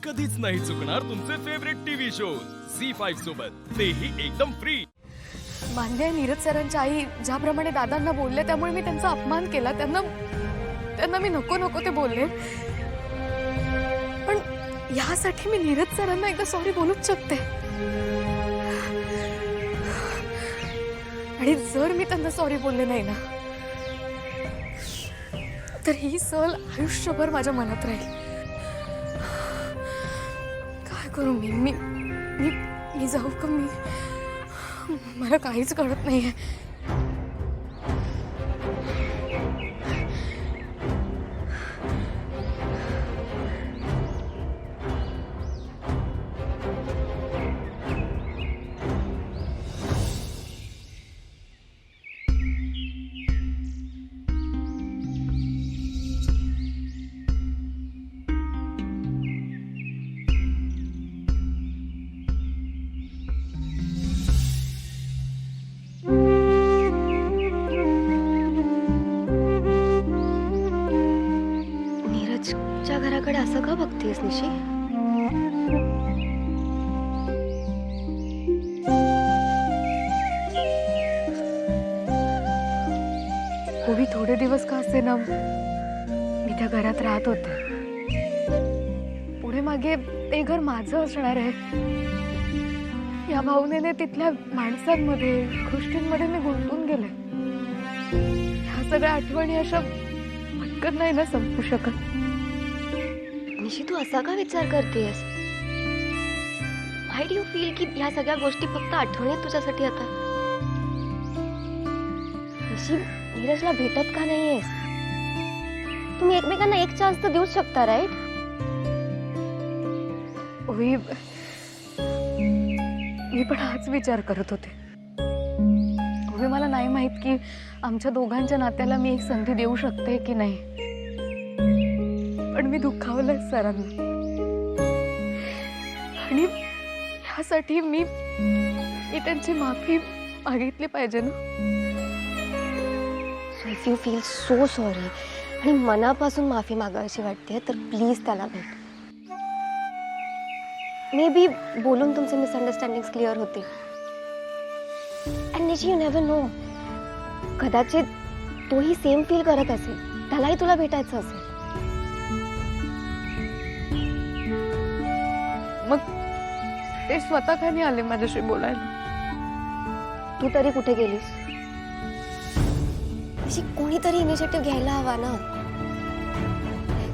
कधीच नाही चुकणार तुमचे फेवरेट टीव्ही शोज झी5 सोबत, तेही एकदम फ्री। मान्य आहे, नीरज सरांच्या आई ज्याप्रमाणे दादांना बोलले त्यामुळे मी त्यांचा अपमान केला, त्यांना मी नको नको ते बोलले, पण यासाठी मी नीरज सरांना एकदा सॉरी बोलूच शकते। आणि जर मी त्यांना सॉरी बोलले नाही ना, तर ही सल आयुष्यभर माझ्या मनात राहील। काय करू मी मी मी मी जाऊ का? मला काहीच कळत नाहीये। नीरजच्या घराकडे असं का बघतेस निशी? ओवी, थोडे दिवस का असे ना मी त्या घरात राहत होते। पुढे मागे ते घर माझं असणार आहे या भावनेने तिथल्या माणसांमध्ये, गोष्टींमध्ये मी गुंतून गेले। ह्या सगळ्या आठवणी अशा पटकन नाही ना संपू शकत। निशी, तू असा का विचार करतेस? व्हाय डू यू फील की ह्या सगळ्या गोष्टी फक्त आठवणी आहेत तुझ्यासाठी आता? निशी, नीरजला भेटत का नाहीयेस? तुम्ही एकमेकांना एक चान्स तर देऊच शकता, राईट? ओवी, मी पण हाच विचार करत होते। ओवी, मला नाही माहित की आमच्या दोघांच्या नात्याला मी एक संधी देऊ शकते की नाही, पण मी दुखावलंय सरांना आणि ह्यासाठी मी त्यांची माफी मागितली पाहिजे ना। If you feel so sorry आणि मनापासून माफी मागायची वाटते तर प्लीज त्याला भेट। मे बी बोलून तुमचे मिसअंडरस्टँडिंग क्लिअर होतील। अँड निशी, यू नेव्हर नो, कदाचित तोही सेम फील करत असेल, त्यालाही तुला भेटायचं असेल। मग ते स्वतः का नाही आले माझ्याशी बोलायला? तू तरी कुठे गेलीस? अशी कोणीतरी इनिशिएटिव्ह घ्यायला हवा ना।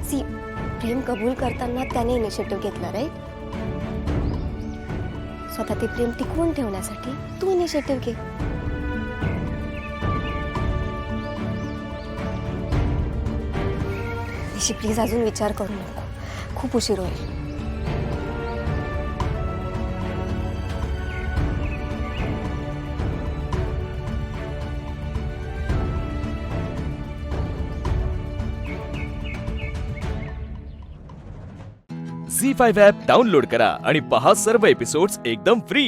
सी, प्रेम कबूल करताना त्याने इनिशिएटिव्ह घेतला, राईट? स्वतः ते प्रेम टिकवून ठेवण्यासाठी तू इनिशिएटिव्ह घे। निशी, प्लीज अजून विचार करू नको, खूप उशीर होईल। झी5 ॲप डाउनलोड करा आणि पहा सर्व एपिसोड्स एकदम फ्री।